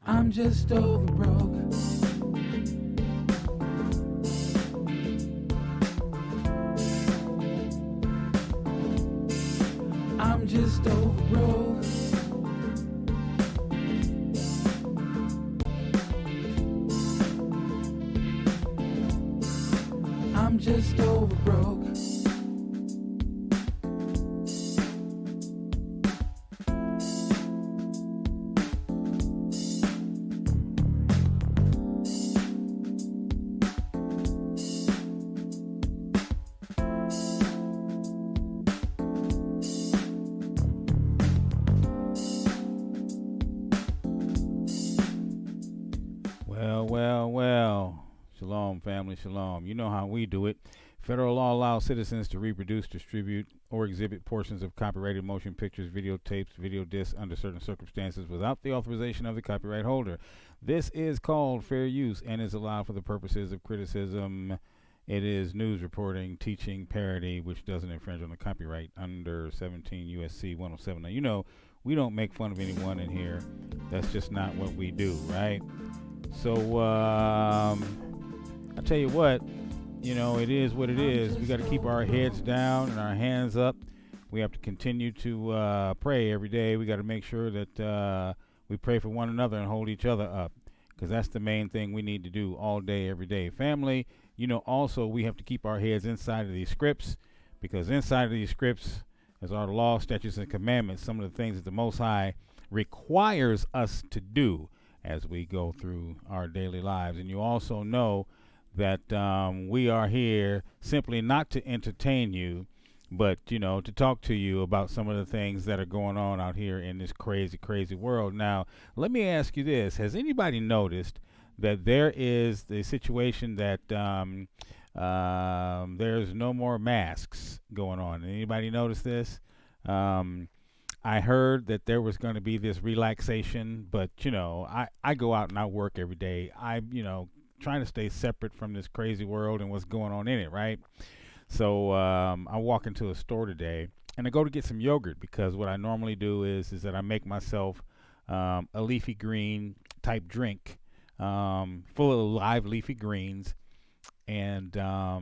I'm just over broke. I'm just over broke. I'm just over broke. Well. Shalom, family, shalom. You know how we do it. Federal law allows citizens to reproduce, distribute, or exhibit portions of copyrighted motion pictures, videotapes, video discs under certain circumstances without the authorization of the copyright holder. This is called fair use and is allowed for the purposes of criticism. It is news reporting, teaching, parody, which doesn't infringe on the copyright under 17 USC 107. Now, you know, we don't make fun of anyone in here. That's just not what we do, right? So, I tell you what, you know, it is what it is. We got to keep our heads down and our hands up. We have to continue to pray every day. We got to make sure that we pray for one another and hold each other up, because that's the main thing we need to do all day, every day. Family, you know, also we have to keep our heads inside of these scripts, because inside of these scripts is our law, statutes, and commandments, some of the things that the Most High requires us to do as we go through our daily lives. And you also know that we are here simply not to entertain you, but, you know, to talk to you about some of the things that are going on out here in this crazy, crazy world. Now, let me ask you this. Has anybody noticed that there is the situation that there's no more masks going on? Anybody notice this? I heard that there was going to be this relaxation, but, you know, I go out and I work every day. Trying to stay separate from this crazy world and what's going on in it, right? So I walk into a store today and I go to get some yogurt, because what I normally do is that I make myself a leafy green type drink full of live leafy greens. And, I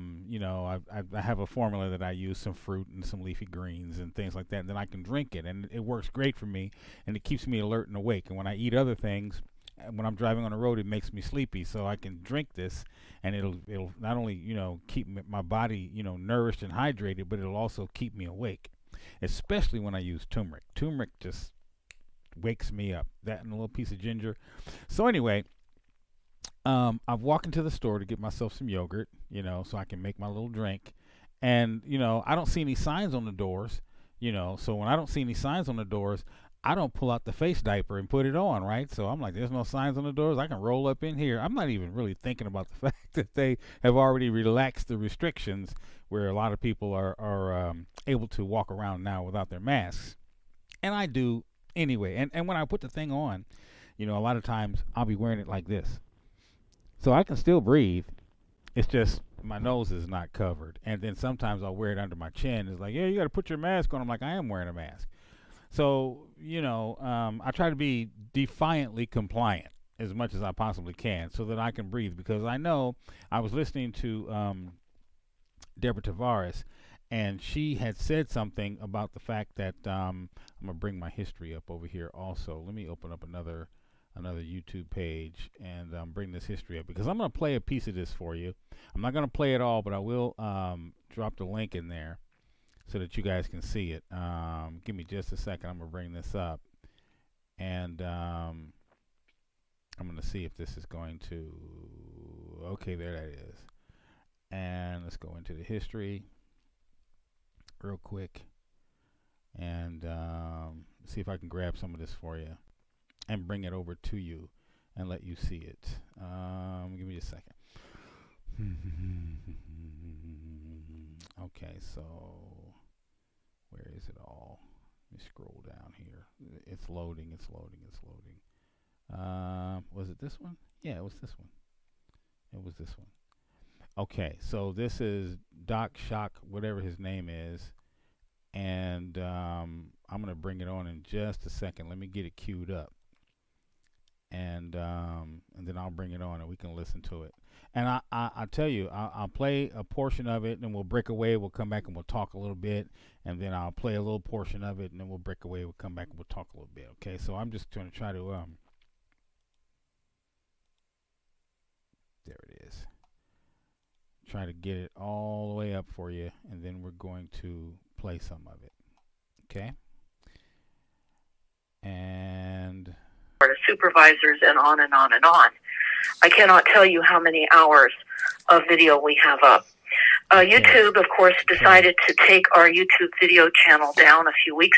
have a formula that I use, some fruit and some leafy greens and things like that. And then I can drink it, and it works great for me, and it keeps me alert and awake. And when I eat other things, when I'm driving on the road, it makes me sleepy. So I can drink this, and it'll not only, keep my body, nourished and hydrated, but it'll also keep me awake, especially when I use turmeric. Turmeric just wakes me up. That and a little piece of ginger. So anyway, I walk into the store to get myself some yogurt, so I can make my little drink. And, I don't see any signs on the doors, so when I don't see any signs on the doors, I don't pull out the face diaper and put it on, right? So I'm like, there's no signs on the doors. I can roll up in here. I'm not even really thinking about the fact that they have already relaxed the restrictions, where a lot of people are able to walk around now without their masks. And I do anyway. And when I put the thing on, a lot of times I'll be wearing it like this. So I can still breathe. It's just my nose is not covered. And then sometimes I'll wear it under my chin. It's like, yeah, you got to put your mask on. I'm like, I am wearing a mask. So, I try to be defiantly compliant as much as I possibly can so that I can breathe. Because I know I was listening to Deborah Tavares, and she had said something about the fact that I'm going to bring my history up over here also. Let me open up another YouTube page and bring this history up, because I'm going to play a piece of this for you. I'm not going to play it all, but I will drop the link in there so that you guys can see it. Give me just a second. I'm going to bring this up, and I'm going to see if this is going to... Okay, there that is. And let's go into the history real quick and see if I can grab some of this for you and bring it over to you and let you see it. Give me a second. Okay, so where is it all? Let me scroll down here. It's loading. Was it this one? Yeah, it was this one. Okay, so this is Doc Shock, whatever his name is, and I'm going to bring it on in just a second. Let me get it queued up. And and then I'll bring it on and we can listen to it. And I tell you, I'll play a portion of it, and then we'll break away. We'll come back and we'll talk a little bit, and then I'll play a little portion of it, and then we'll break away. We'll come back and we'll talk a little bit. Okay, so I'm just going to try to there it is. Try to get it all the way up for you, and then we're going to play some of it. Okay. And supervisors and on and on and on. I cannot tell you how many hours of video we have up. YouTube, of course, decided to take our YouTube video channel down a few weeks.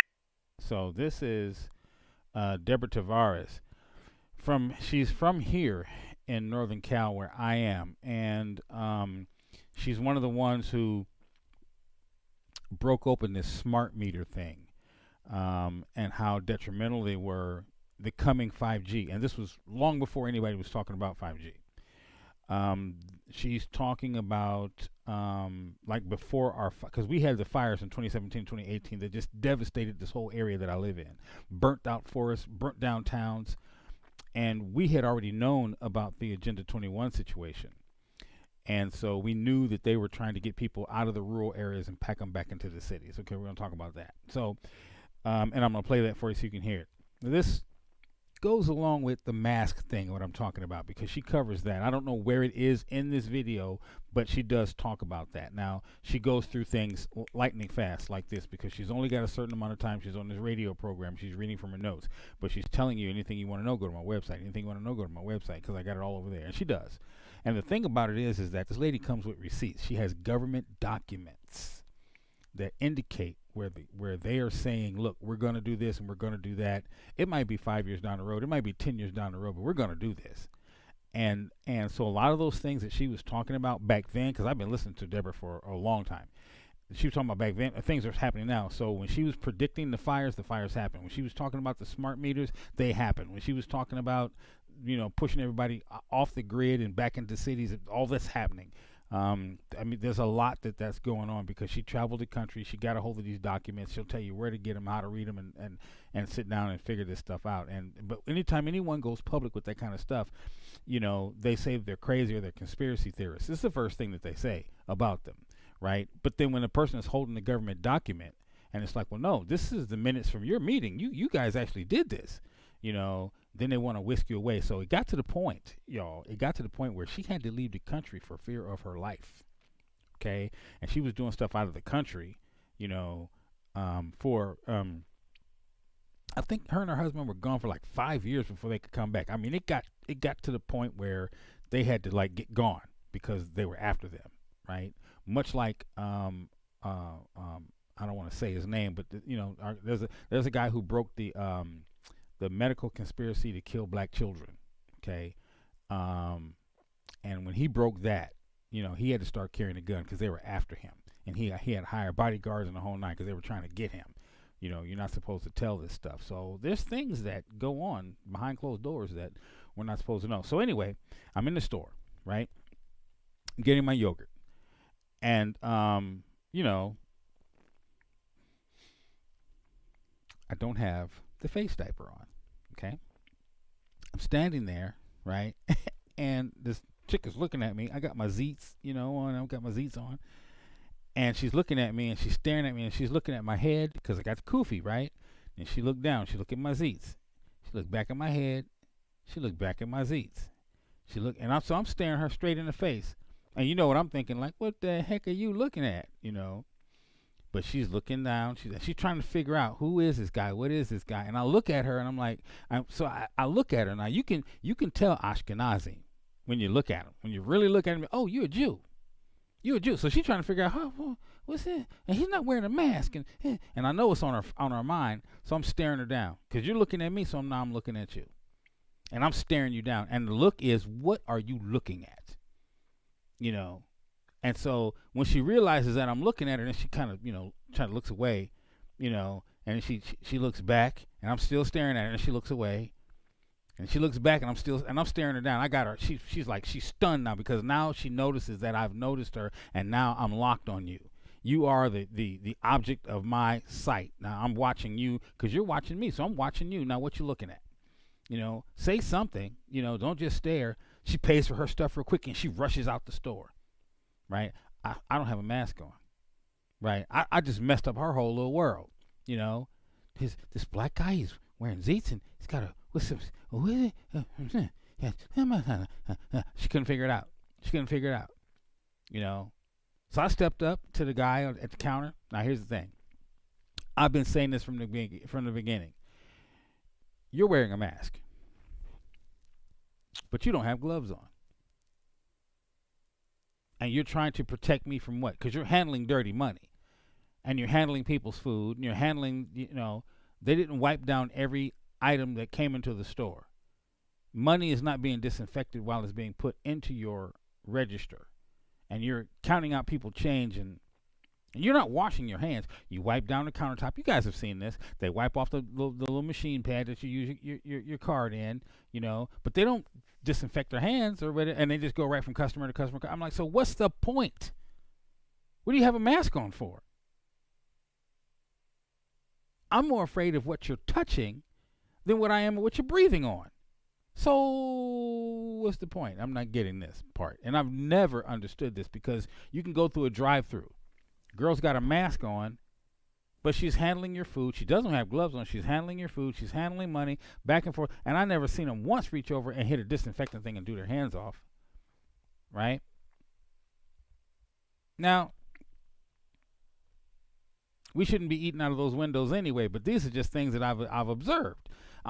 So this is Deborah Tavares. She's from here in Northern Cal, where I am, and she's one of the ones who broke open this smart meter thing, and how detrimental they were, the coming 5G. And this was long before anybody was talking about 5G. She's talking about like before because we had the fires in 2017, 2018 that just devastated this whole area that I live in. Burnt out forests, burnt down towns. And we had already known about the Agenda 21 situation. And so we knew that they were trying to get people out of the rural areas and pack them back into the cities. Okay, we're going to talk about that. So, and I'm going to play that for you so you can hear it. Now, this goes along with the mask thing, what I'm talking about, because she covers that. I don't know where it is in this video, but she does talk about that. Now, she goes through things lightning fast like this because she's only got a certain amount of time. She's on this radio program. She's reading from her notes, but she's telling you anything you want to know, go to my website. Anything you want to know, go to my website, because I got it all over there. And she does. And the thing about it is that this lady comes with receipts. She has government documents that indicate where they are saying, look, we're going to do this and we're going to do that. It might be 5 years down the road. It might be 10 years down the road, but we're going to do this. And so a lot of those things that she was talking about back then, because I've been listening to Deborah for a long time. She was talking about back then, things are happening now. So when she was predicting the fires happened. When she was talking about the smart meters, they happened. When she was talking about, pushing everybody off the grid and back into cities, all that's happening. I mean, there's a lot that's going on because she traveled the country. She got a hold of these documents. She'll tell you where to get them, how to read them, and sit down and figure this stuff out. But anytime anyone goes public with that kind of stuff, they say they're crazy or they're conspiracy theorists. This is the first thing that they say about them, right? But then when a person is holding the government document and it's like, well, no, this is the minutes from your meeting. You guys actually did this, then they want to whisk you away. So it got to the point, y'all. It got to the point where she had to leave the country for fear of her life. Okay, and she was doing stuff out of the country, I think her and her husband were gone for like 5 years before they could come back. I mean, it got to the point where they had to like get gone because they were after them, right? Much like I don't want to say his name, but there's a guy who broke the medical conspiracy to kill black children, okay? And when he broke that, he had to start carrying a gun because they were after him. And he had to hire bodyguards and the whole nine because they were trying to get him. You're not supposed to tell this stuff. So there's things that go on behind closed doors that we're not supposed to know. So anyway, I'm in the store, right? I'm getting my yogurt. And, I don't have the face diaper on. Okay, I'm standing there, right, and this chick is looking at me. I got my Zeets, on. I've got my Zeets on, and she's looking at me, and she's staring at me, and she's looking at my head because I got the kufi, right? And she looked down. She looked at my Zeets. She looked back at my head. She looked back at my Zeets. She looked, and I'm staring her straight in the face, and you know what I'm thinking? Like, what the heck are you looking at? But she's looking down. She's trying to figure out who is this guy? What is this guy? And I look at her and I'm like, I look at her now. You can tell Ashkenazi when you look at him. When you really look at him, oh, you're a Jew. You're a Jew. So she's trying to figure out, what's that? And he's not wearing a mask. And I know it's on her mind. So I'm staring her down because you're looking at me. So now I'm looking at you, and I'm staring you down. And the look is, what are you looking at? And so when she realizes that I'm looking at her, then she kind of, kind of looks away, and she looks back, and I'm still staring at her, and she looks away, and she looks back, and I'm staring her down. I got her. She's stunned now because now she notices that I've noticed her, and now I'm locked on you. You are the object of my sight. Now I'm watching you because you're watching me, so I'm watching you. Now what you looking at? Say something. Don't just stare. She pays for her stuff real quick and she rushes out the store, right? I don't have a mask on, right? I just messed up her whole little world, This black guy, he's wearing Zeets and he's got a, what's this? She couldn't figure it out. So I stepped up to the guy at the counter. Now here's the thing. I've been saying this from the beginning. You're wearing a mask, but you don't have gloves on. And you're trying to protect me from what? Because you're handling dirty money. And you're handling people's food. And you're handling, they didn't wipe down every item that came into the store. Money is not being disinfected while it's being put into your register. And you're counting out people's change, and you're not washing your hands. You wipe down the countertop. You guys have seen this. They wipe off the little machine pad that you use your card in, but they don't disinfect their hands or whatever, and they just go right from customer to customer. I'm like, so what's the point? What do you have a mask on for? I'm more afraid of what you're touching than what I am of what you're breathing on. So what's the point? I'm not getting this part. And I've never understood this, because you can go through a drive-through. Girl's got a mask on, but she's handling your food. She doesn't have gloves on. She's handling your food. She's handling money back and forth. And I never seen them once reach over and hit a disinfectant thing and do their hands off. Right? Now, we shouldn't be eating out of those windows anyway, but these are just things that I've observed.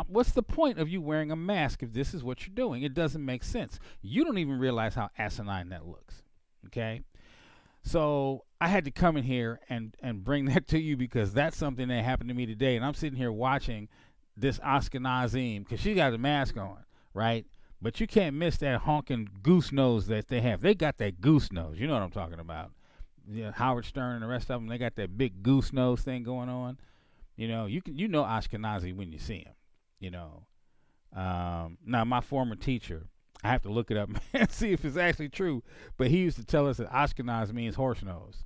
What's the point of you wearing a mask if this is what you're doing? It doesn't make sense. You don't even realize how asinine that looks. Okay? So I had to come in here and bring that to you, because that's something that happened to me today. And I'm sitting here watching this Ashkenazim, because she got a mask on, right? But you can't miss that honking goose nose that they have. They got that goose nose. You know what I'm talking about. Howard Stern and the rest of them, they got that big goose nose thing going on. You know Ashkenazi when you see him. Now my former teacher, I have to look it up and see if it's actually true, but he used to tell us that Ashkenaz means horse nose.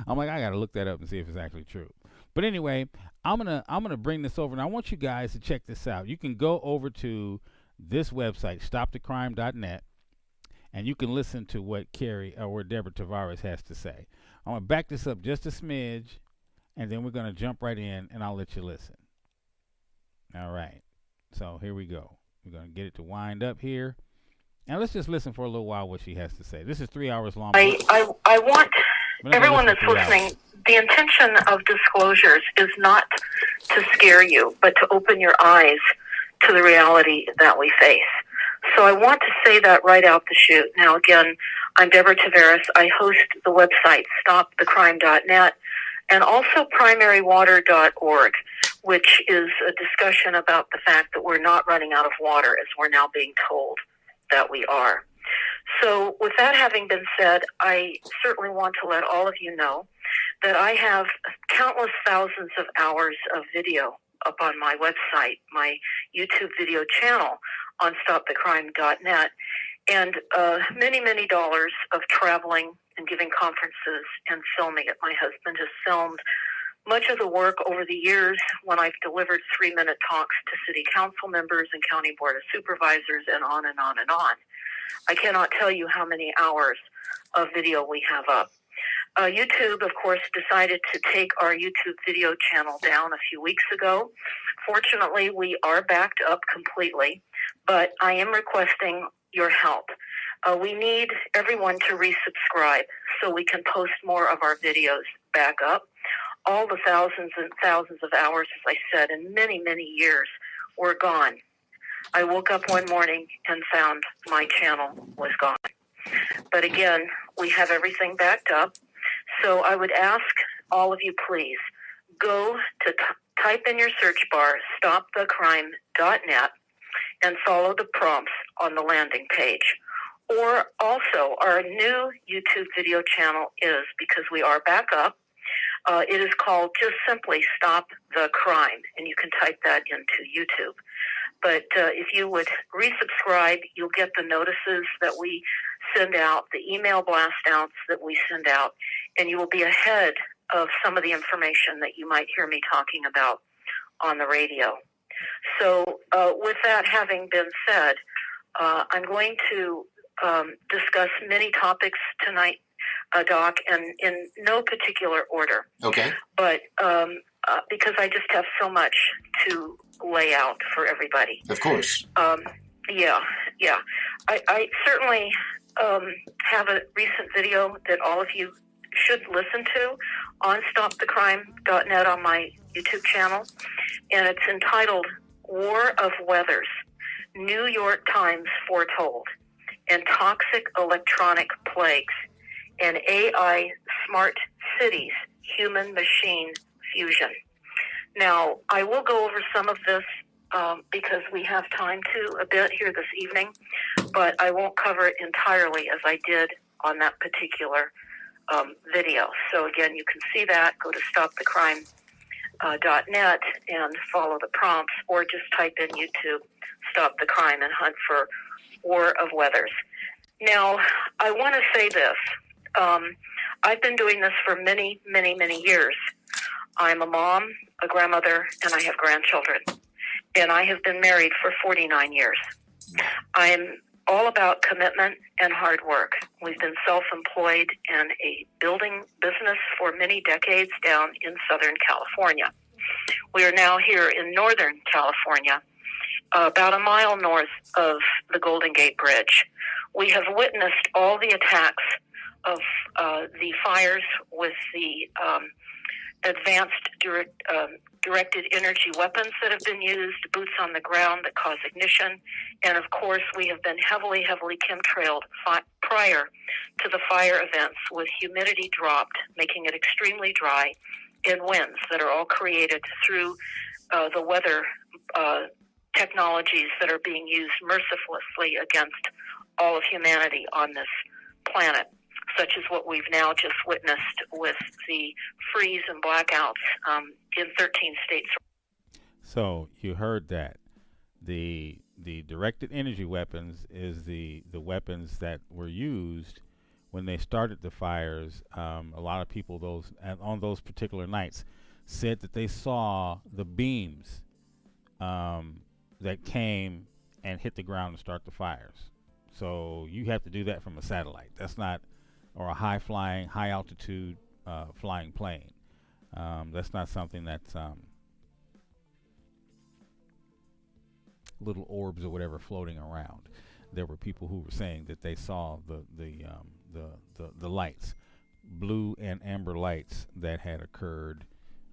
I'm like, I gotta look that up and see if it's actually true. But anyway, I'm gonna bring this over, and I want you guys to check this out. You can go over to this website, stopthecrime.net, and you can listen to what Deborah Tavares has to say. I'm gonna back this up just a smidge, and then we're gonna jump right in, and I'll let you listen. All right, so here we go. We're going to get it to wind up here. And let's just listen for a little while what she has to say. This is 3 hours long. I want everyone that's listening, the intention of disclosures is not to scare you, but to open your eyes to the reality that we face. So I want to say that right out the chute. Now, again, I'm Deborah Tavares. I host the website stopthecrime.net and also primarywater.org, which is a discussion about the fact that we're not running out of water, as we're now being told that we are. So with that having been said, I certainly want to let all of you know that I have countless thousands of hours of video up on my website, my YouTube video channel on stopthecrime.net, and many, many dollars of traveling and giving conferences and filming it. My husband has filmed much of the work over the years when I've delivered 3-minute talks to city council members and county board of supervisors, and on and on and on. I cannot tell you how many hours of video we have up. YouTube, of course, decided to take our YouTube video channel down a few weeks ago. Fortunately, we are backed up completely, but I am requesting your help. We need everyone to resubscribe so we can post more of our videos back up. All the thousands and thousands of hours, as I said, in many, many years were gone. I woke up one morning and found my channel was gone. But again, we have everything backed up. So I would ask all of you, please, go to type in your search bar, stopthecrime.net, and follow the prompts on the landing page. Or also, our new YouTube video channel is, because we are back up, it is called just simply Stop the Crime, and you can type that into YouTube. But if you would resubscribe, you'll get the notices that we send out, the email blast outs that we send out, and you will be ahead of some of the information that you might hear me talking about on the radio. So with that having been said, I'm going to discuss many topics tonight, Doc, and in no particular order. Okay. But because I just have so much to lay out for everybody. Of course. Yeah. I certainly have a recent video that all of you should listen to on stopthecrime.net on my YouTube channel, and it's entitled War of Weathers, New York Times Foretold, and Toxic Electronic Plagues, and AI Smart Cities, Human-Machine Fusion. Now, I will go over some of this because we have time to a bit here this evening, but I won't cover it entirely as I did on that particular video. So again, you can see that. Go to stopthecrime.net and follow the prompts, or just type in YouTube, Stop the Crime, and hunt for War of Weathers. Now, I want to say this. I've been doing this for many, many, many years. I'm a mom, a grandmother, and I have grandchildren. And I have been married for 49 years. I'm all about commitment and hard work. We've been self-employed in a building business for many decades down in Southern California. We are now here in Northern California, about a mile north of the Golden Gate Bridge. We have witnessed all the attacks of the fires with the advanced directed energy weapons that have been used, boots on the ground that cause ignition, and of course we have been heavily chemtrailed prior to the fire events, with humidity dropped, making it extremely dry, and winds that are all created through the weather technologies that are being used mercilessly against all of humanity on this planet, such as what we've now just witnessed with the freeze and blackouts in 13 states. So you heard that. The directed energy weapons is the weapons that were used when they started the fires. A lot of people on those particular nights said that they saw the beams that came and hit the ground to start the fires. So you have to do that from a satellite. That's not, or a high altitude flying plane. That's not something that's little orbs or whatever floating around. There were people who were saying that they saw the lights, blue and amber lights that had occurred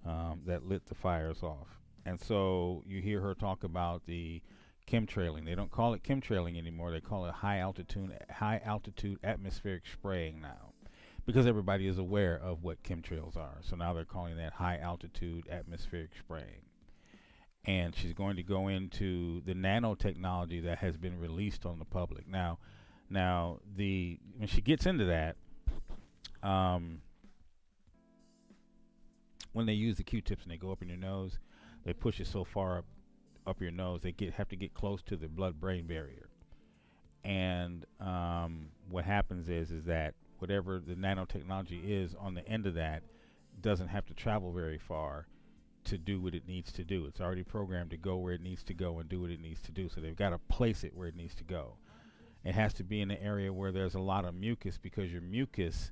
that lit the fires off. And so you hear her talk about the chemtrailing. They don't call it chemtrailing anymore. They call it high altitude atmospheric spraying now, because everybody is aware of what chemtrails are. So now they're calling that high altitude atmospheric spraying. And she's going to go into the nanotechnology that has been released on the public. Now when she gets into that, when they use the Q-tips and they go up in your nose, they push it so far up your nose, they have to get close to the blood-brain barrier. And what happens is that whatever the nanotechnology is on the end of that doesn't have to travel very far to do what it needs to do. It's already programmed to go where it needs to go and do what it needs to do. So they've got to place it where it needs to go. It has to be in an area where there's a lot of mucus, because your mucus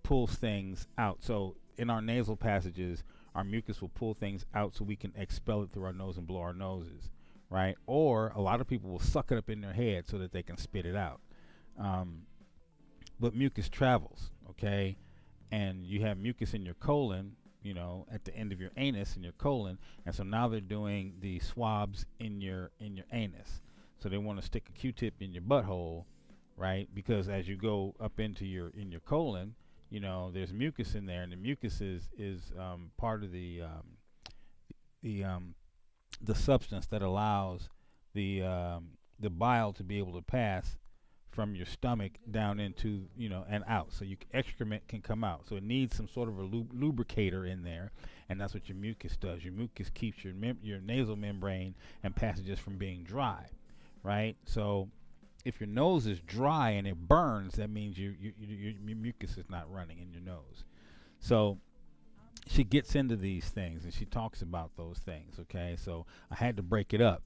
pulls things out. So in our nasal passages, our mucus will pull things out so we can expel it through our nose and blow our noses, right? Or a lot of people will suck it up in their head so that they can spit it out. But mucus travels, okay? And you have mucus in your colon, at the end of your anus in your colon, and so now they're doing the swabs in your anus. So they want to stick a Q-tip in your butthole, right? Because as you go up into your colon, there's mucus in there, and the mucus is part of the substance that allows the bile to be able to pass from your stomach down into, and out, so excrement can come out. So it needs some sort of a lubricator in there, and that's what your mucus does. Your mucus keeps your nasal membrane and passages from being dry, right? So if your nose is dry and it burns, that means your mucus is not running in your nose. So she gets into these things and she talks about those things. Okay, so I had to break it up,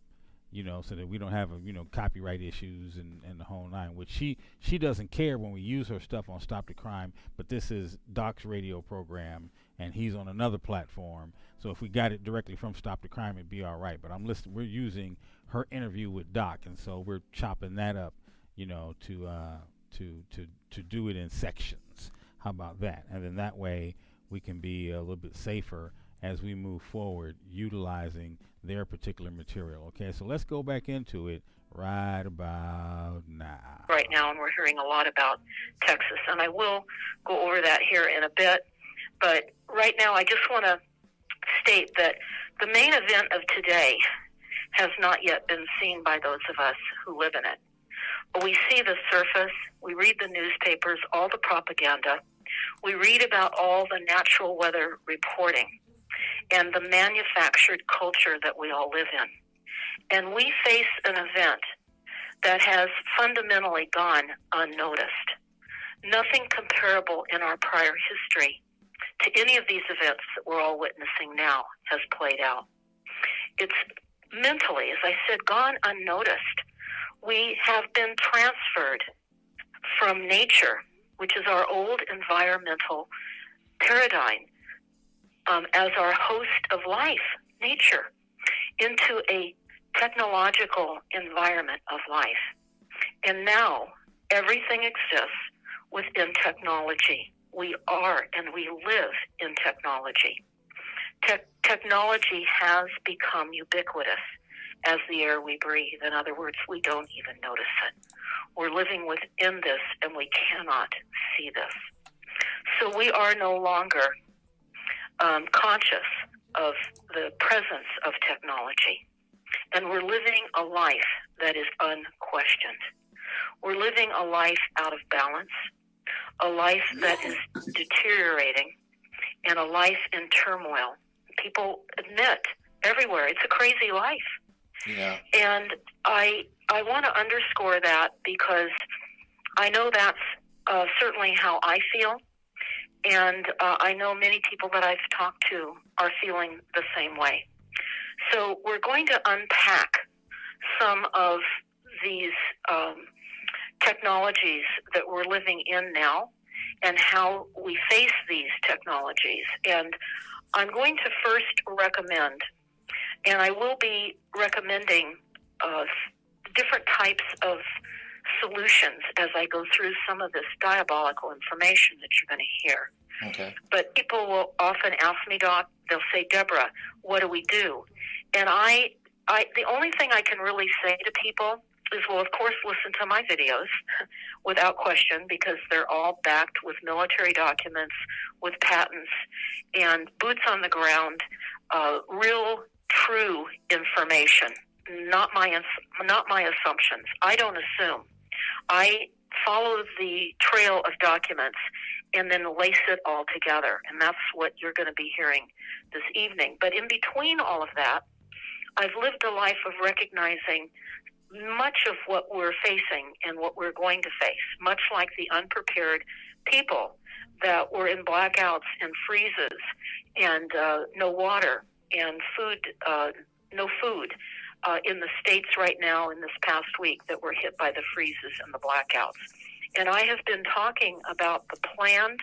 so that we don't have copyright issues and the whole nine. Which she doesn't care when we use her stuff on Stop the Crime, but this is Doc's radio program and he's on another platform. So if we got it directly from Stop the Crime, it'd be all right. But we're using her interview with Doc, and so we're chopping that up, to do it in sections. How about that? And then that way we can be a little bit safer as we move forward utilizing their particular material. Okay, so let's go back into it right about now. Right now, and we're hearing a lot about Texas, and I will go over that here in a bit. But right now, I just want to state that the main event of today has not yet been seen by those of us who live in it. But we see the surface, we read the newspapers, all the propaganda, we read about all the natural weather reporting and the manufactured culture that we all live in. And we face an event that has fundamentally gone unnoticed. Nothing comparable in our prior history to any of these events that we're all witnessing now has played out. It's mentally, as I said, gone unnoticed. We have been transferred from nature, which is our old environmental paradigm, as our host of life, nature, into a technological environment of life. And now everything exists within technology. We are and we live in technology. Technology has become ubiquitous as the air we breathe. In other words, we don't even notice it. We're living within this and we cannot see this. So we are no longer conscious of the presence of technology. And we're living a life that is unquestioned. We're living a life out of balance, a life that is deteriorating, and a life in turmoil. People admit everywhere it's a crazy life. Yeah. And I want to underscore that because I know that's certainly how I feel. And I know many people that I've talked to are feeling the same way. So we're going to unpack some of these technologies that we're living in now and how we face these technologies. And I'm going to first recommend, and I will be recommending different types of solutions as I go through some of this diabolical information that you're going to hear. Okay. But people will often ask me, Doc, they'll say, Deborah, what do we do? And I the only thing I can really say to people is, well, of course, listen to my videos without question, because they're all backed with military documents, with patents, and boots on the ground, real, true information, not my assumptions. I don't assume. I follow the trail of documents and then lace it all together, and that's what you're going to be hearing this evening. But in between all of that, I've lived a life of recognizing much of what we're facing and what we're going to face, much like the unprepared people that were in blackouts and freezes and no water and food, no food in the States right now in this past week that were hit by the freezes and the blackouts. And I have been talking about the planned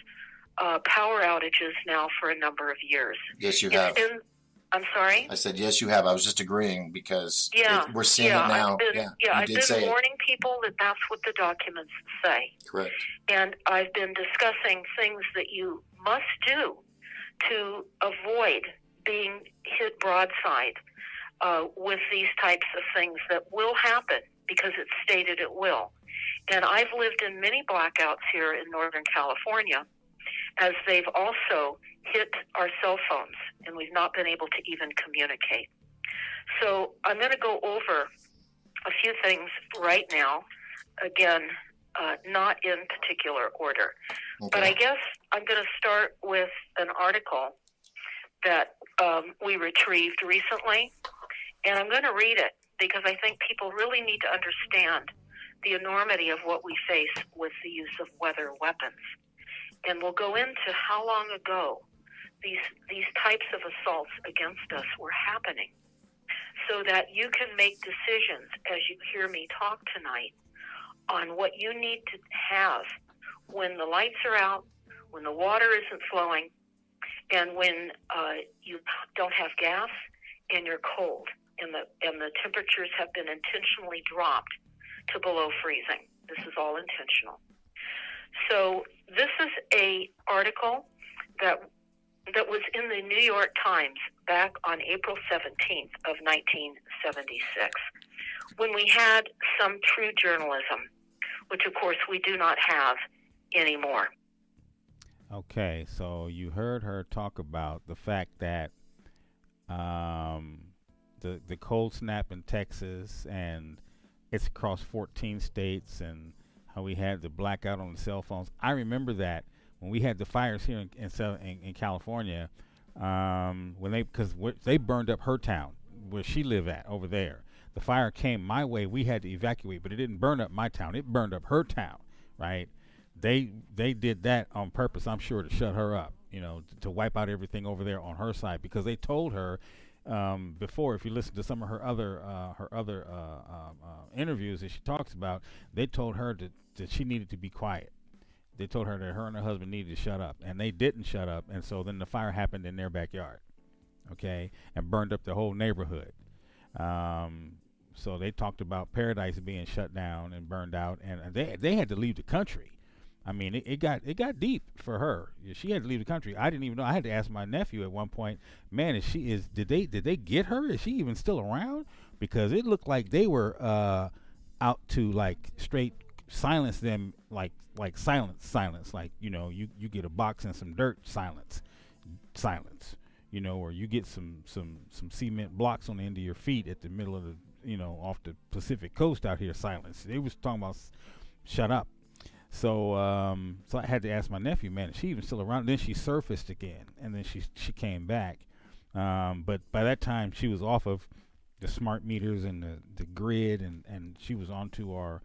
power outages now for a number of years. Yes, you have. I'm sorry? I said, yes, you have. I was just agreeing because we're seeing it now. I've been warning people that that's what the documents say. Correct. And I've been discussing things that you must do to avoid being hit broadside with these types of things that will happen because it's stated it will. And I've lived in many blackouts here in Northern California as they've also hit our cell phones, and we've not been able to even communicate. So I'm going to go over a few things right now, again, not in particular order. Okay. But I guess I'm going to start with an article that we retrieved recently, and I'm going to read it because I think people really need to understand the enormity of what we face with the use of weather weapons. And we'll go into how long ago these types of assaults against us were happening, so that you can make decisions as you hear me talk tonight on what you need to have when the lights are out, when the water isn't flowing, and when you don't have gas and you're cold, and the temperatures have been intentionally dropped to below freezing. This is all intentional. So this is a article that was in the New York Times back on April 17th of 1976, when we had some true journalism, which of course we do not have anymore. Okay, so you heard her talk about the fact that the cold snap in Texas, and it's across 14 states, and how we had the blackout on the cell phones. I remember that when we had the fires here in California, because they burned up her town where she lived at over there. The fire came my way. We had to evacuate, but it didn't burn up my town. It burned up her town, right? They did that on purpose, I'm sure, to shut her up, to wipe out everything over there on her side, because they told her before. If you listen to some of her other interviews that she talks about, they told her that she needed to be quiet. They told her that her and her husband needed to shut up, and they didn't shut up, and so then the fire happened in their backyard, okay, and burned up the whole neighborhood. So they talked about Paradise being shut down and burned out, and they had to leave the country. I mean, it got deep for her. She had to leave the country. I didn't even know. I had to ask my nephew at one point, man, did they get her? Is she even still around? Because it looked like they were out to like straight silence them, like silence, like you get a box and some dirt, silence, or you get some cement blocks on the end of your feet at the middle of the off the Pacific coast out here, silence. They was talking about shut up. So I had to ask my nephew, man, is she even still around? Then she surfaced again, and then she came back. But by that time, she was off of the smart meters and the grid, and she was onto our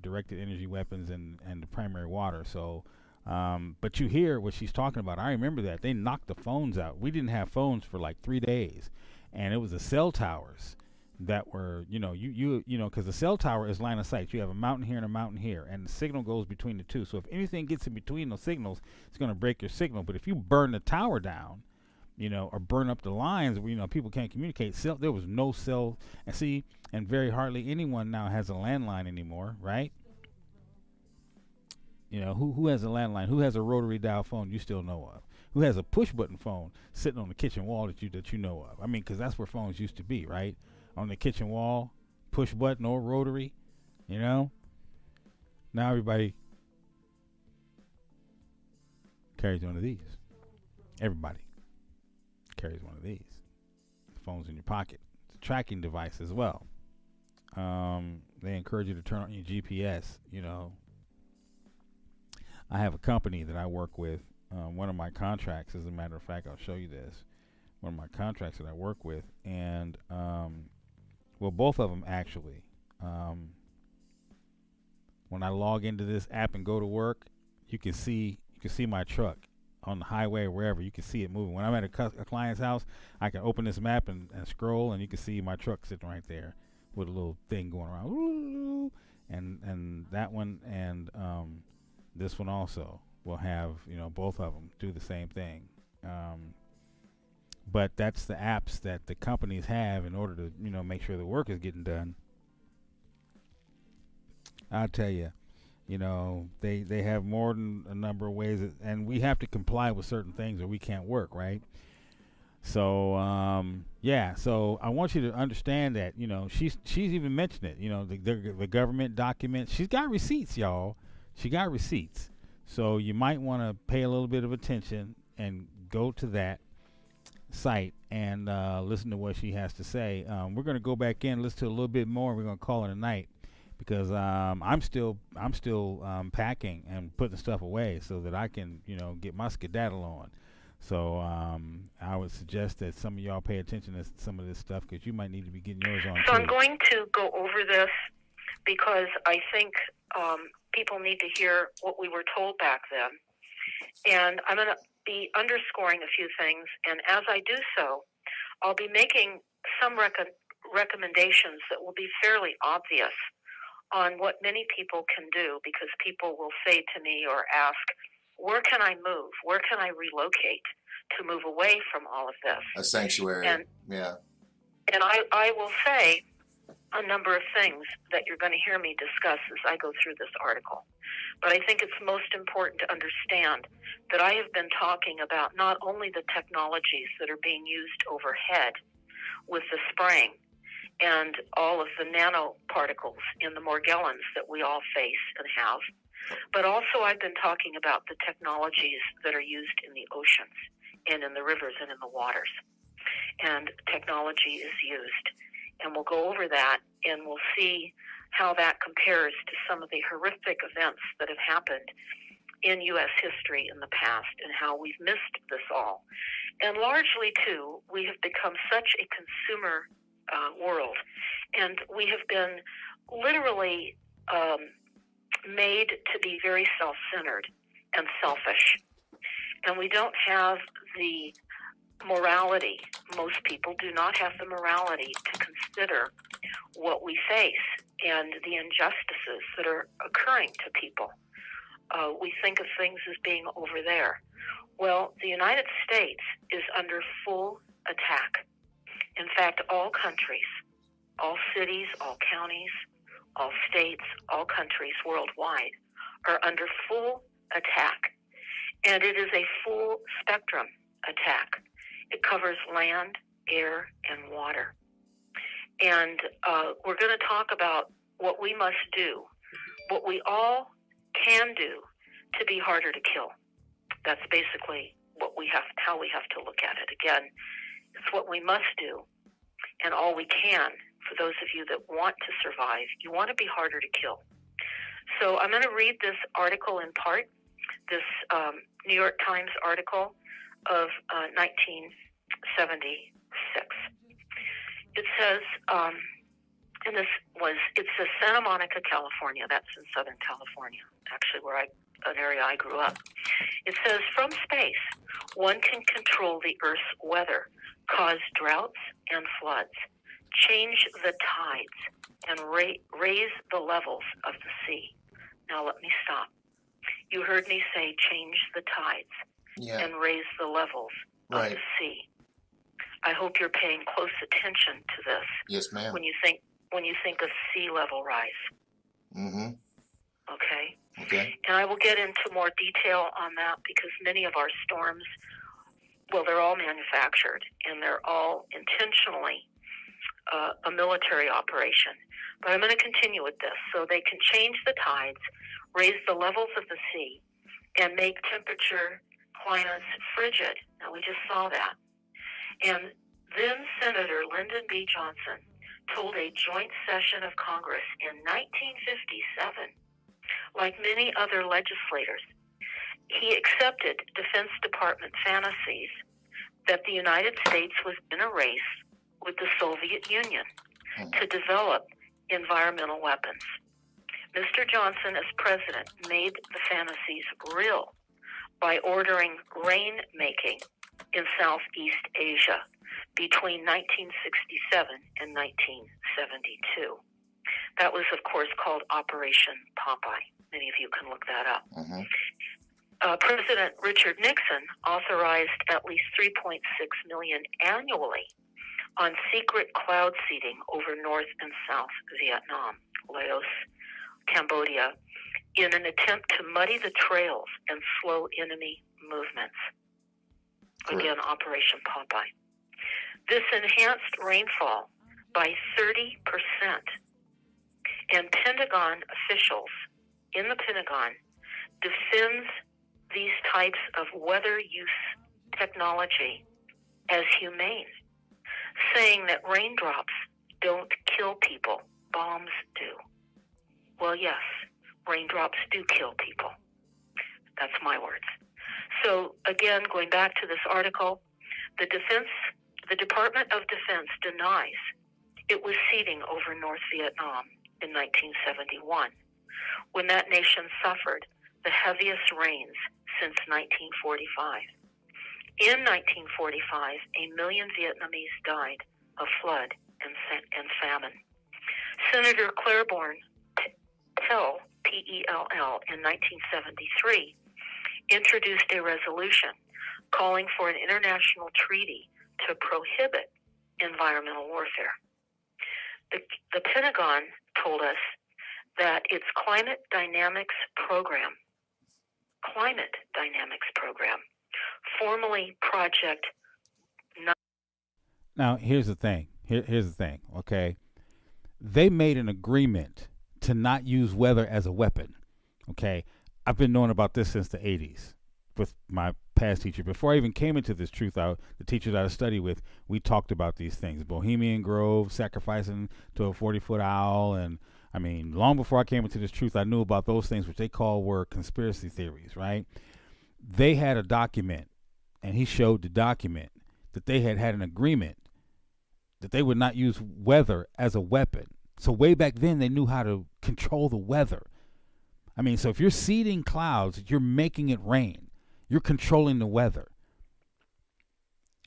directed energy weapons and the primary water. So, but you hear what she's talking about. I remember that. They knocked the phones out. We didn't have phones for like 3 days, and it was the cell towers that were, because the cell tower is line of sight. You have a mountain here and a mountain here, and the signal goes between the two. So if anything gets in between those signals, it's going to break your signal. But if you burn the tower down, or burn up the lines where, people can't communicate, there was no cell. And very hardly anyone now has a landline anymore, right? Who has a landline? Who has a rotary dial phone you still know of? Who has a push button phone sitting on the kitchen wall that you know of? I mean, because that's where phones used to be, right? On the kitchen wall, push button or rotary, Now everybody carries one of these. Everybody carries one of these. The phone's in your pocket. It's a tracking device as well. They encourage you to turn on your GPS. I have a company that I work with. One of my contracts, as a matter of fact, I'll show you this. One of my contracts that I work with, and both of them actually. When I log into this app and go to work, you can see my truck on the highway or wherever. You can see it moving. When I'm at a client's house, I can open this map and scroll, and you can see my truck sitting right there with a little thing going around. Ooh, and that one and this one also will have, both of them do the same thing. But that's the apps that the companies have in order to, make sure the work is getting done. I'll tell you, they have more than a number of ways, and we have to comply with certain things or we can't work, right? So, so I want you to understand that, she's even mentioned it, the government documents. She's got receipts, y'all. She got receipts. So you might want to pay a little bit of attention and go to that site and listen to what she has to say. We're going to go back in, listen to a little bit more, and we're going to call it a night, because I'm still packing and putting stuff away so that I can get my skedaddle on. So I would suggest that some of y'all pay attention to some of this stuff, because you might need to be getting yours on so too. I'm going to go over this because I think people need to hear what we were told back then. And I'm going to be underscoring a few things, and as I do so, I'll be making some recommendations that will be fairly obvious on what many people can do, because people will say to me or ask, where can I move? Where can I relocate to move away from all of this? A sanctuary. And I will say a number of things that you're going to hear me discuss as I go through this article. But I think it's most important to understand that I have been talking about not only the technologies that are being used overhead with the spraying and all of the nanoparticles in the Morgellons that we all face and have, but also I've been talking about the technologies that are used in the oceans and in the rivers and in the waters. And technology is used. And we'll go over that, and we'll see how that compares to some of the horrific events that have happened in U.S. history in the past and how we've missed this all. And largely, too, we have become such a consumer world, and we have been literally made to be very self-centered and selfish. And we don't have the morality. Most people do not have the morality to consider what we face and the injustices that are occurring to people. We think of things as being over there. Well, the United States is under full attack. In fact, all countries, all cities, all counties, all states, all countries worldwide are under full attack. And it is a full spectrum attack. It covers land, air, and water. And we're going to talk about what we must do, what we all can do to be harder to kill. That's basically how we have to look at it. Again, it's what we must do and all we can. For those of you that want to survive, you want to be harder to kill. So I'm going to read this article in part, this New York Times article of 1976. It says, it's Santa Monica, California. That's in Southern California, actually, an area I grew up. It says, from space, one can control the Earth's weather, cause droughts and floods, change the tides, and raise the levels of the sea. Now let me stop. You heard me say change the tides and raise the levels of the sea. I hope you're paying close attention to this. Yes, ma'am. When you think of sea level rise. Mm-hmm. Okay. Okay. And I will get into more detail on that because many of our storms, well, they're all manufactured and they're all intentionally a military operation. But I'm going to continue with this. So they can change the tides, raise the levels of the sea, and make temperature climates frigid. Now, we just saw that. And then Senator Lyndon B. Johnson told a joint session of Congress in 1957, like many other legislators, he accepted Defense Department fantasies that the United States was in a race with the Soviet Union to develop environmental weapons. Mr. Johnson, as president, made the fantasies real by ordering rain making in Southeast Asia between 1967 and 1972. That was, of course, called Operation Popeye. Many of you can look that up. Mm-hmm. President Richard Nixon authorized at least $3.6 million annually on secret cloud seeding over North and South Vietnam, Laos, Cambodia, in an attempt to muddy the trails and slow enemy movements. Again, Operation Popeye. This enhanced rainfall by 30%. And Pentagon officials in the Pentagon defends these types of weather use technology as humane, saying that raindrops don't kill people, bombs do. Well, yes, raindrops do kill people. That's my words. So again, going back to this article, the Department of Defense denies it was seeding over North Vietnam in 1971, when that nation suffered the heaviest rains since 1945. In 1945, 1 million Vietnamese died of flood and famine. Senator Claiborne Pell, P-E-L-L, in 1973 introduced a resolution calling for an international treaty to prohibit environmental warfare. The Pentagon told us that its climate dynamics program, formerly Project 9. Now, here's the thing. Here's the thing, okay? They made an agreement to not use weather as a weapon, okay? I've been knowing about this since the 80s with my past teacher. Before I even came into this truth, the teachers I studied with, we talked about these things. Bohemian Grove, sacrificing to a 40-foot owl, and I mean, long before I came into this truth, I knew about those things, which they were conspiracy theories, right? They had a document, and he showed the document that they had an agreement that they would not use weather as a weapon. So way back then, they knew how to control the weather. I mean, so if you're seeding clouds, you're making it rain. You're controlling the weather.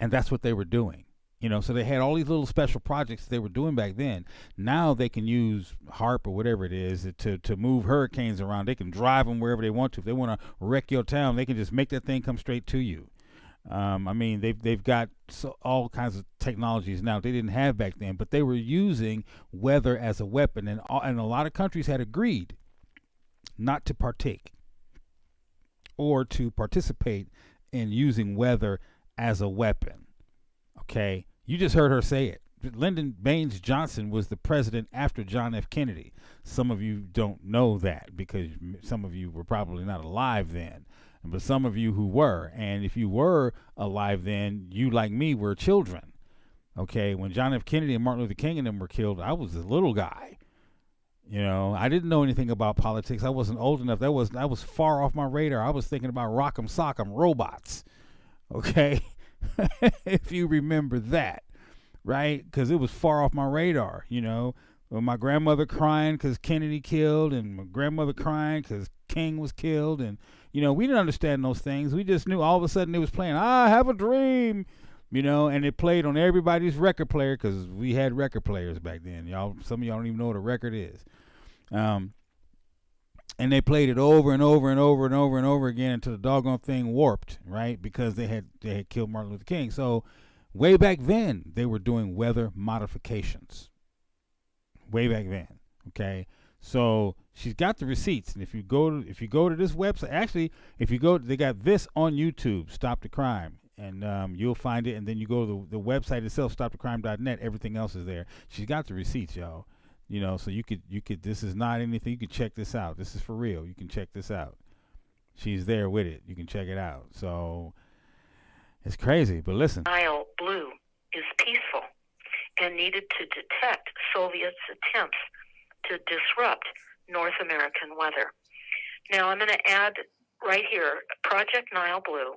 And that's what they were doing. You know, so they had all these little special projects they were doing back then. Now they can use HARP or whatever it is to move hurricanes around. They can drive them wherever they want to. If they want to wreck your town, they can just make that thing come straight to you. I mean, they've got all kinds of technologies now they didn't have back then, but they were using weather as a weapon, and a lot of countries had agreed not to partake or to participate in using weather as a weapon. Okay, you just heard her say it. Lyndon Baines Johnson was the president after John F. Kennedy. Some of you don't know that because some of you were probably not alive then. But some of you who were, and if you were alive then, you like me were children. Okay, when John F. Kennedy and Martin Luther King and them were killed, I was a little guy. You know, I didn't know anything about politics. I wasn't old enough. I was far off my radar. I was thinking about Rock'em Sock'em Robots. Okay, if you remember that, right? Because it was far off my radar. You know, my grandmother crying because Kennedy killed, and my grandmother crying because King was killed, and you know, we didn't understand those things. We just knew all of a sudden it was playing, I have a dream, you know, and it played on everybody's record player because we had record players back then. Some of y'all don't even know what a record is. And they played it over and over and over and over and over again until the doggone thing warped, right? Because they had killed Martin Luther King. So way back then, they were doing weather modifications. Way back then, okay? So she's got the receipts, and if you go to this website, actually, they got this on YouTube, Stop the Crime, and you'll find it. And then you go to the website itself, stopthecrime.net. Everything else is there. She's got the receipts, y'all. You know, so you could. This is not anything. You can check this out. This is for real. You can check this out. She's there with it. You can check it out. So it's crazy, but listen. Nile blue is peaceful and needed to detect Soviets' attempts to disrupt North American weather. Now I'm going to add right here, Project Nile Blue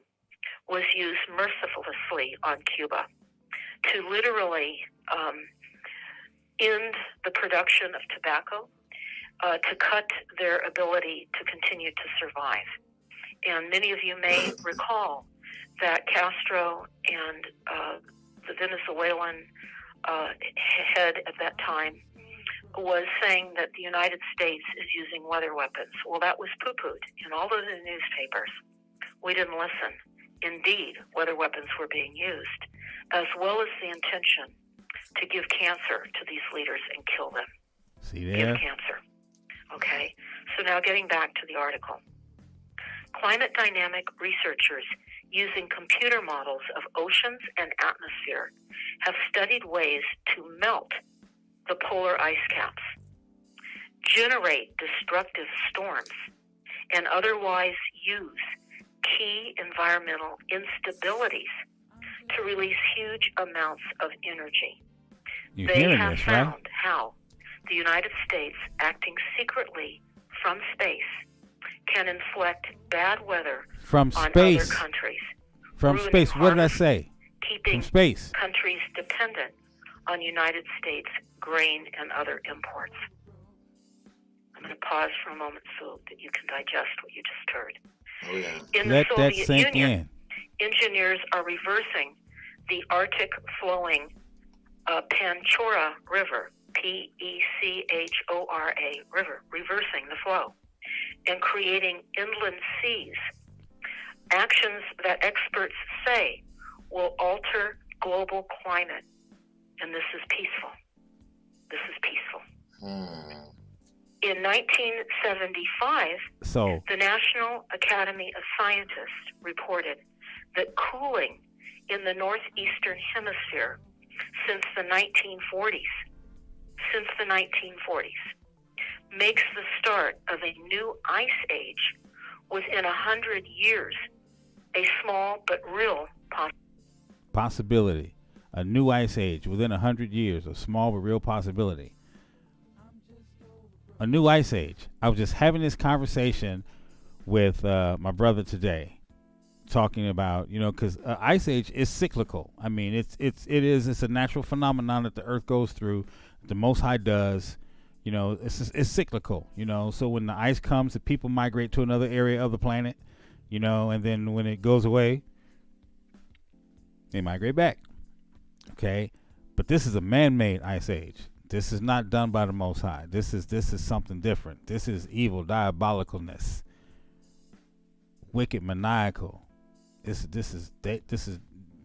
was used mercilessly on Cuba to literally end the production of tobacco, to cut their ability to continue to survive. And many of you may recall that Castro and the Venezuelan head at that time was saying that the United States is using weather weapons. Well, that was poo-pooed in all of the newspapers. We didn't listen. Indeed, weather weapons were being used, as well as the intention to give cancer to these leaders and kill them. See there? Give cancer. Okay, so now getting back to the article. Climate dynamic researchers using computer models of oceans and atmosphere have studied ways to melt the polar ice caps, generate destructive storms, and otherwise use key environmental instabilities to release huge amounts of energy. They have this, found right? how the United States, acting secretly from space, can inflict bad weather From on space. other countries. From ruining space. What did I harvests, say? Keeping From space. countries dependent on United States grain and other imports. I'm going to pause for a moment so that you can digest what you just heard. Oh, yeah. In Let the that Soviet sink Union, in. engineers are reversing the Arctic flowing Panchora River, Pechora River, reversing the flow and creating inland seas, actions that experts say will alter global climate. And this is peaceful. This is peaceful. In 1975, the National Academy of Scientists reported that cooling in the northeastern hemisphere since the 1940s makes the start of a new ice age within 100 years a small but real possibility. A new ice age within 100 years, a small but real possibility. A new ice age. I was just having this conversation with my brother today, talking about, because ice age is cyclical. I mean, it's a natural phenomenon that the Earth goes through. The Most High does. It's cyclical. So when the ice comes, the people migrate to another area of the planet. And then when it goes away, they migrate back. Okay, but this is a man-made ice age. This is not done by the Most High. This is something different. This is evil, diabolicalness, wicked, maniacal. This is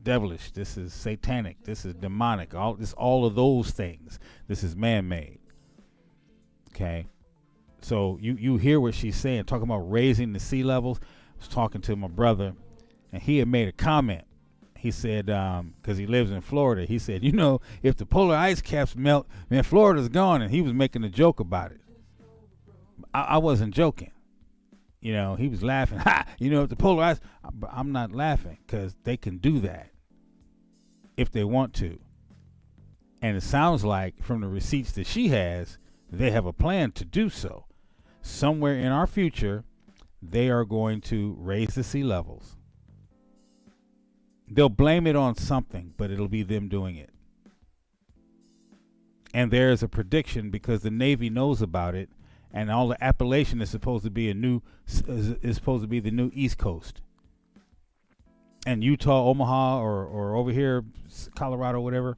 devilish. This is satanic. This is demonic. All of those things. This is man-made. Okay, so you hear what she's saying, talking about raising the sea levels. I was talking to my brother, and he had made a comment. He said, because he lives in Florida, he said, if the polar ice caps melt, man, Florida's gone. And he was making a joke about it. I wasn't joking. He was laughing. If the polar ice, but I'm not laughing, because they can do that if they want to. And it sounds like from the receipts that she has, they have a plan to do so. Somewhere in our future, they are going to raise the sea levels. They'll blame it on something, but it'll be them doing it. And there is a prediction, because the Navy knows about it, and all the Appalachian is supposed to be is supposed to be the new East Coast. And Utah, Omaha, or over here, Colorado, whatever.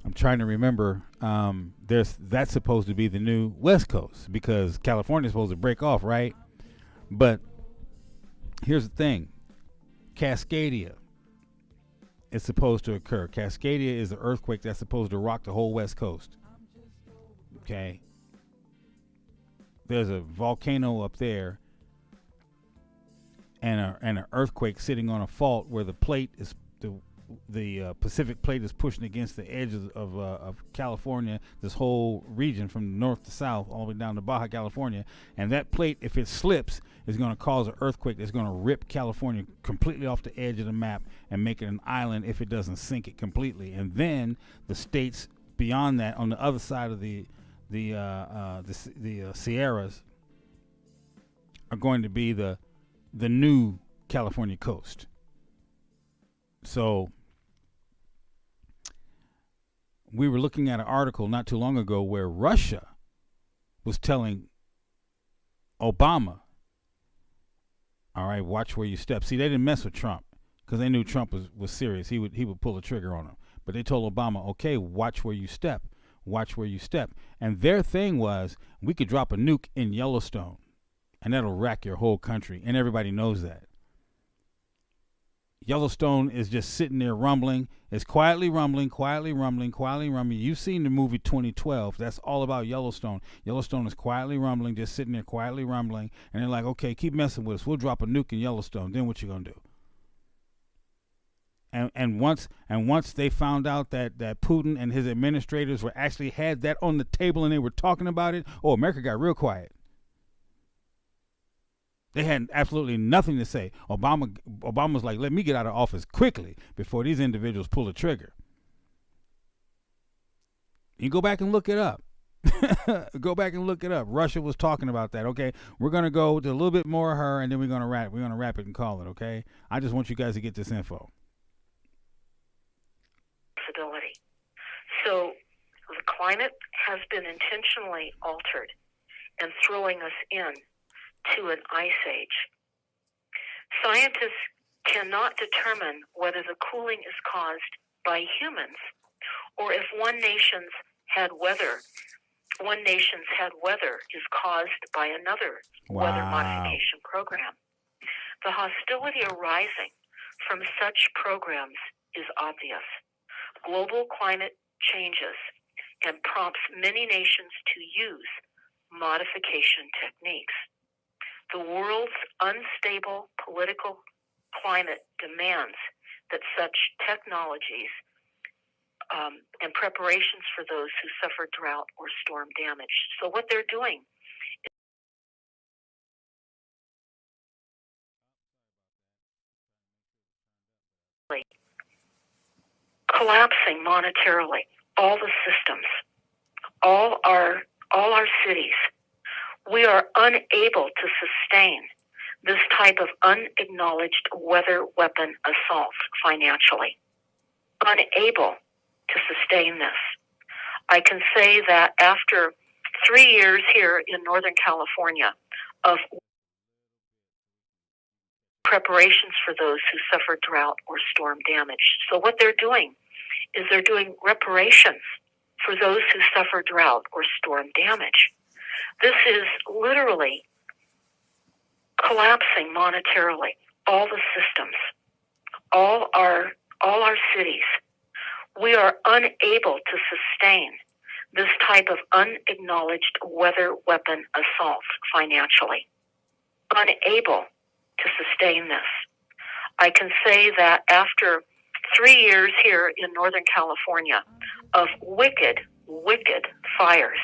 I'm trying to remember. That's supposed to be the new West Coast, because California is supposed to break off, right? But here's the thing. Cascadia is supposed to occur. Cascadia is an earthquake that's supposed to rock the whole West Coast. Okay. There's a volcano up there, and an earthquake sitting on a fault where the plate is the Pacific plate is pushing against the edges of California, this whole region from north to south, all the way down to Baja California. And that plate, if it slips, is going to cause an earthquake that's going to rip California completely off the edge of the map and make it an island if it doesn't sink it completely. And then the states beyond that, on the other side of the Sierras, are going to be the new California coast. So we were looking at an article not too long ago where Russia was telling Obama, all right, watch where you step. See, they didn't mess with Trump because they knew Trump was serious. He would pull the trigger on him. But they told Obama, okay, watch where you step. Watch where you step. And their thing was, we could drop a nuke in Yellowstone, and that'll wreck your whole country. And everybody knows that. Yellowstone is just sitting there rumbling. It's quietly rumbling, quietly rumbling, quietly rumbling. You've seen the movie 2012. That's all about Yellowstone. Yellowstone is quietly rumbling, just sitting there quietly rumbling. And they're like, okay, keep messing with us. We'll drop a nuke in Yellowstone. Then what you gonna do? And once they found out that Putin and his administrators were actually had that on the table and they were talking about it, oh, America got real quiet. They had absolutely nothing to say. Obama's like, let me get out of office quickly before these individuals pull the trigger. You go back and look it up. Go back and look it up. Russia was talking about that. Okay, we're gonna go to a little bit more of her, and then we're gonna wrap it and call it. Okay, I just want you guys to get this info. So the climate has been intentionally altered and throwing us in to an ice age. Scientists cannot determine whether the cooling is caused by humans or if one nation's had weather is caused by another weather modification program. The hostility arising from such programs is obvious. Global climate changes and prompts many nations to use modification techniques. The world's unstable political climate demands that such technologies and preparations for those who suffer drought or storm damage. So what they're doing is collapsing monetarily all the systems, all our cities. We are unable to sustain this type of unacknowledged weather weapon assault financially. Unable to sustain this. I can say that after 3 years here in Northern California of preparations for those who suffer drought or storm damage. So what they're doing is they're doing reparations for those who suffer drought or storm damage. This is literally collapsing monetarily all the systems, all our cities. We are unable to sustain this type of unacknowledged weather weapon assault financially. Unable to sustain this. I can say that after 3 years here in Northern California of wicked fires,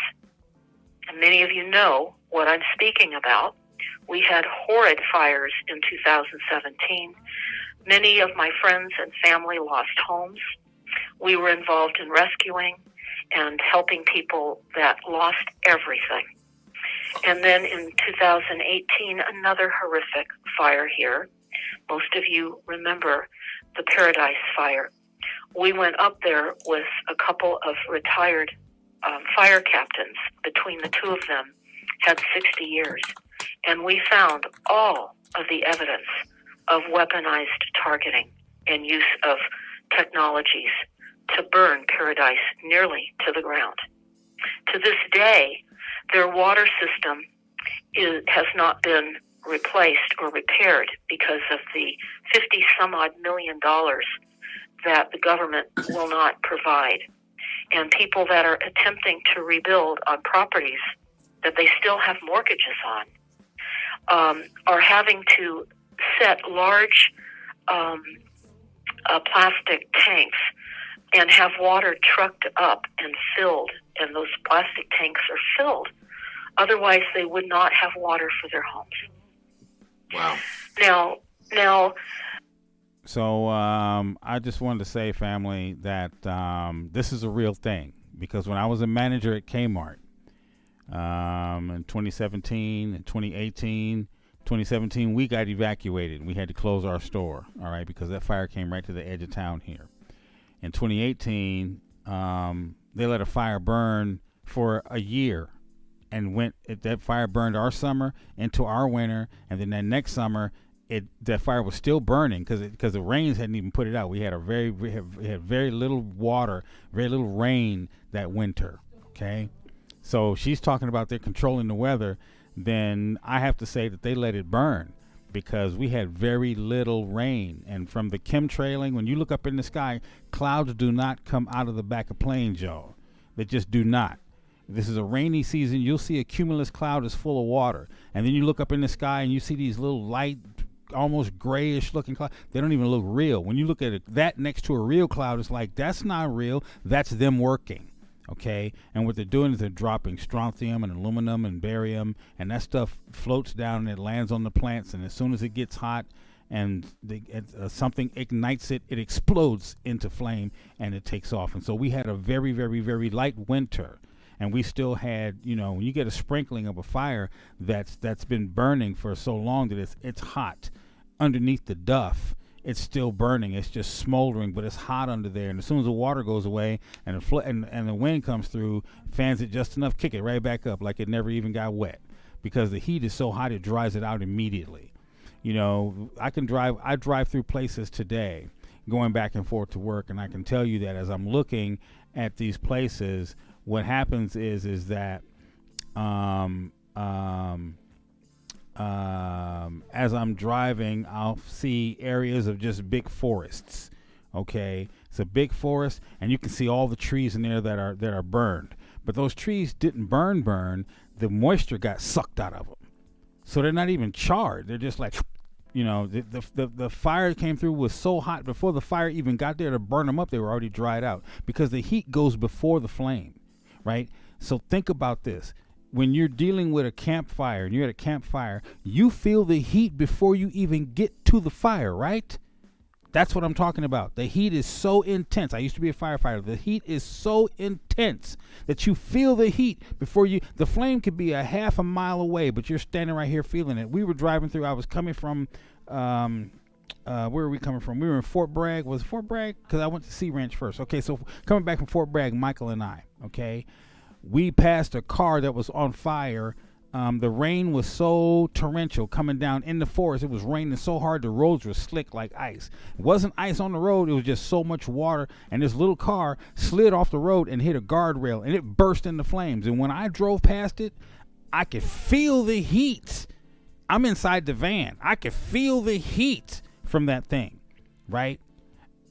and many of you know what I'm speaking about. We had horrid fires in 2017. Many of my friends and family lost homes. We were involved in rescuing and helping people that lost everything. And then in 2018, another horrific fire here. Most of you remember the Paradise Fire. We went up there with a couple of retired fire captains. Between the two of them, had 60 years. And we found all of the evidence of weaponized targeting and use of technologies to burn Paradise nearly to the ground. To this day, their water system has not been replaced or repaired because of the $50-some-odd million that the government will not provide. And people that are attempting to rebuild on properties that they still have mortgages on are having to set large plastic tanks and have water trucked up and filled, and those plastic tanks are filled. Otherwise, they would not have water for their homes. Wow. Now. So I just wanted to say, family, that this is a real thing, because when I was a manager at Kmart in 2017 and 2018, 2017, we got evacuated. We had to close our store, all right, because that fire came right to the edge of town here. In 2018, they let a fire burn for a year, and that fire burned our summer into our winter, and then that next summer, that fire was still burning because the rains hadn't even put it out. We had very little water, very little rain that winter. Okay, so she's talking about they're controlling the weather. Then I have to say that they let it burn, because we had very little rain. And from the chemtrailing, when you look up in the sky, clouds do not come out of the back of planes, y'all. They just do not. This is a rainy season. You'll see a cumulus cloud is full of water. And then you look up in the sky and you see these little light, almost grayish looking clouds. They don't even look real. When you look at that next to a real cloud, it's like, that's not real. That's them working. Okay, and what they're doing is they're dropping strontium and aluminum and barium, and that stuff floats down and it lands on the plants, and as soon as it gets hot and something ignites it, it explodes into flame and it takes off. And so we had a very, very, very light winter, and we still had, when you get a sprinkling of a fire that's been burning for so long that it's hot underneath the duff. It's still burning. It's just smoldering, but it's hot under there. And as soon as the water goes away and the wind comes through, fans it just enough, kick it right back up like it never even got wet, because the heat is so hot it dries it out immediately. I drive through places today going back and forth to work, and I can tell you that as I'm looking at these places, what happens is that as I'm driving, I'll see areas of just big forests. Okay, it's a big forest, and you can see all the trees in there that are burned. But those trees didn't burn. The moisture got sucked out of them, so they're not even charred. They're just like, the fire came through was so hot before the fire even got there to burn them up. They were already dried out because the heat goes before the flame, right? So think about this. When you're dealing with a campfire and you're at a campfire, you feel the heat before you even get to the fire, right? That's what I'm talking about. The heat is so intense. I used to be a firefighter. The heat is so intense that you feel the heat before the flame could be a half a mile away, but you're standing right here feeling it. We were driving through. I was coming from, where were we coming from? We were in Fort Bragg. Was it Fort Bragg? Because I went to Sea Ranch first. Okay, so coming back from Fort Bragg, Michael and I, okay, we passed a car that was on fire. The rain was so torrential coming down in the forest. It was raining so hard the roads were slick like ice. It wasn't ice on the road. It was just so much water. And this little car slid off the road and hit a guardrail, and it burst into flames. And when I drove past it, I could feel the heat. I'm inside the van. I could feel the heat from that thing, right?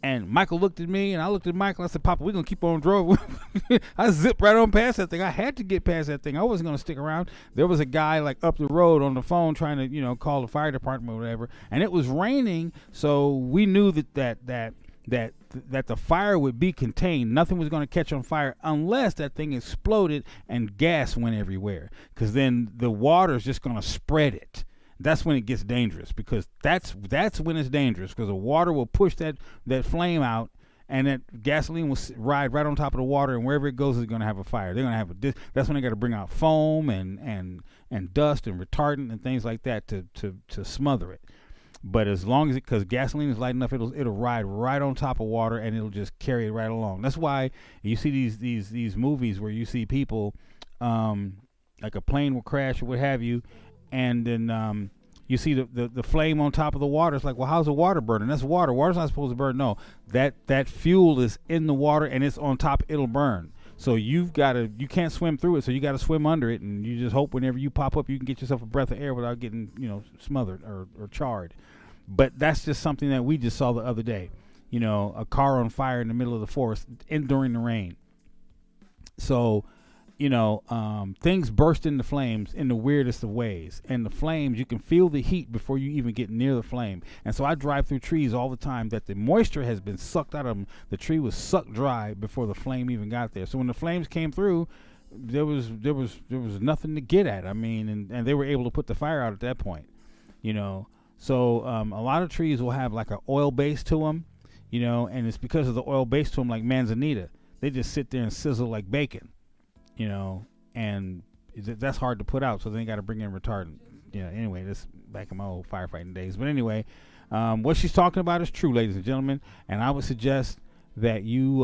And Michael looked at me, and I looked at Michael. I said, Papa, we're going to keep on driving. I zipped right on past that thing. I had to get past that thing. I wasn't going to stick around. There was a guy like up the road on the phone trying to, call the fire department or whatever. And it was raining, so we knew that the fire would be contained. Nothing was going to catch on fire unless that thing exploded and gas went everywhere, because then the water is just going to spread it. That's when it gets dangerous, because that's when it's dangerous, because the water will push that flame out, and that gasoline will ride right on top of the water, and wherever it goes is going to have a fire. They're going to have that's when they got to bring out foam and dust and retardant and things like that to smother it. But as long as because gasoline is light enough, it'll ride right on top of water, and it'll just carry it right along. That's why you see these movies where you see people like a plane will crash or what have you. And then you see the flame on top of the water. It's like, well, how's the water burning? That's water. Water's not supposed to burn. No, that fuel is in the water and it's on top. It'll burn. So you can't swim through it. So you got to swim under it, and you just hope whenever you pop up, you can get yourself a breath of air without getting smothered or charred. But that's just something that we just saw the other day. A car on fire in the middle of the forest during the rain. So. Things burst into flames in the weirdest of ways. And the flames, you can feel the heat before you even get near the flame. And so I drive through trees all the time that the moisture has been sucked out of them. The tree was sucked dry before the flame even got there. So when the flames came through, there was nothing to get at. I mean, and they were able to put the fire out at that point. So a lot of trees will have like an oil base to them, and it's because of the oil base to them, like manzanita. They just sit there and sizzle like bacon. And that's hard to put out, so they got to bring in retardant. Anyway, this back in my old firefighting days. But anyway, what she's talking about is true, ladies and gentlemen, and I would suggest that you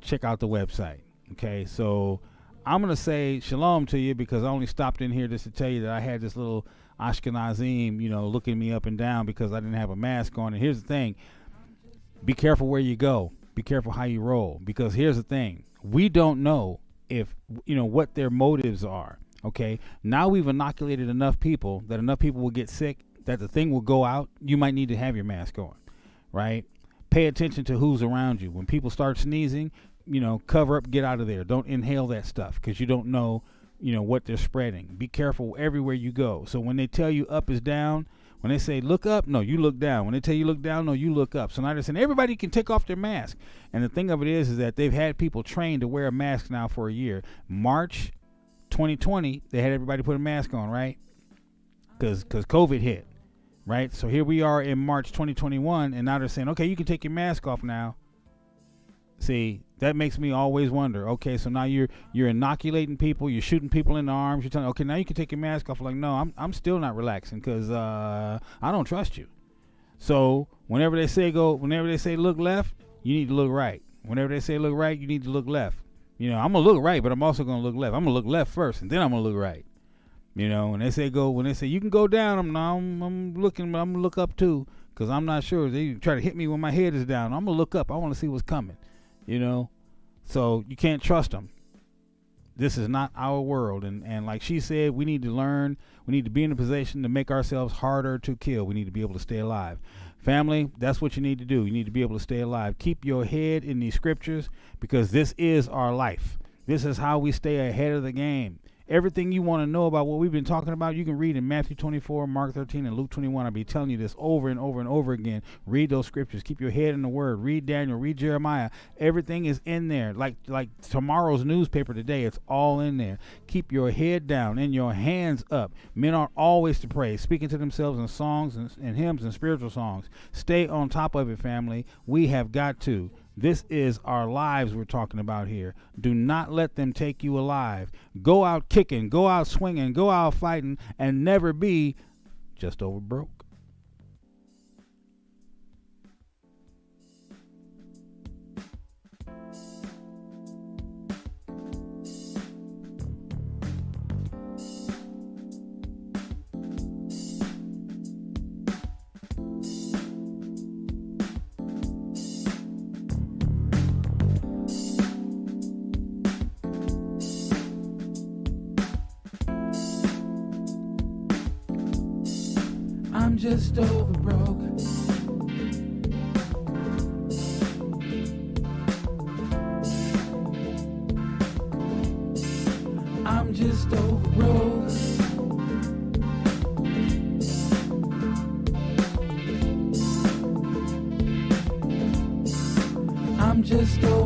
check out the website. Okay, so I'm going to say shalom to you, because I only stopped in here just to tell you that I had this little Ashkenazim, looking me up and down because I didn't have a mask on. And here's the thing. Be careful where you go. Be careful how you roll, because here's the thing. We don't know if what their motives are. Okay, now we've inoculated enough people that enough people will get sick that the thing will go out. You might need to have your mask on, right? Pay attention to who's around you. When people start sneezing, cover up, get out of there. Don't inhale that stuff, because you don't know what they're spreading. Be careful everywhere you go. So when they tell you up is down, when they say look up, no, you look down. When they tell you look down, no, you look up. So now they're saying everybody can take off their mask. And the thing of it is that they've had people trained to wear a mask now for a year. March 2020, they had everybody put a mask on, right? Because COVID hit, right? So here we are in March 2021, and now they're saying, okay, you can take your mask off now. See, that makes me always wonder. Okay, so now you're inoculating people, you're shooting people in the arms. You're telling, okay, now you can take your mask off. Like, no, I'm still not relaxing, because I don't trust you. So whenever they say look left, you need to look right. Whenever they say look right, you need to look left. I'm gonna look right, but I'm also gonna look left. I'm gonna look left first, and then I'm gonna look right. You know, when they say you can go down, I'm looking, I'm gonna look up too, because I'm not sure. They try to hit me when my head is down. I'm gonna look up. I want to see what's coming. You know, so you can't trust them. This is not our world, and like she said, we need to learn. We need to be in a position to make ourselves harder to kill. We need to be able to stay alive. Family, that's what you need to do. You need to be able to stay alive. Keep your head in these scriptures, because this is our life. This is how we stay ahead of the game. Everything you want to know about what we've been talking about, you can read in Matthew 24, Mark 13, and Luke 21. I'll be telling you this over and over and over again. Read those scriptures. Keep your head in the word. Read Daniel. Read Jeremiah. Everything is in there. Like tomorrow's newspaper today, it's all in there. Keep your head down and your hands up. Men are always to pray, speaking to themselves in songs and hymns and spiritual songs. Stay on top of it, family. We have got to. This is our lives we're talking about here. Do not let them take you alive. Go out kicking, go out swinging, go out fighting, and never be just over broke. I'm just over broke. I'm just over broke. I'm just over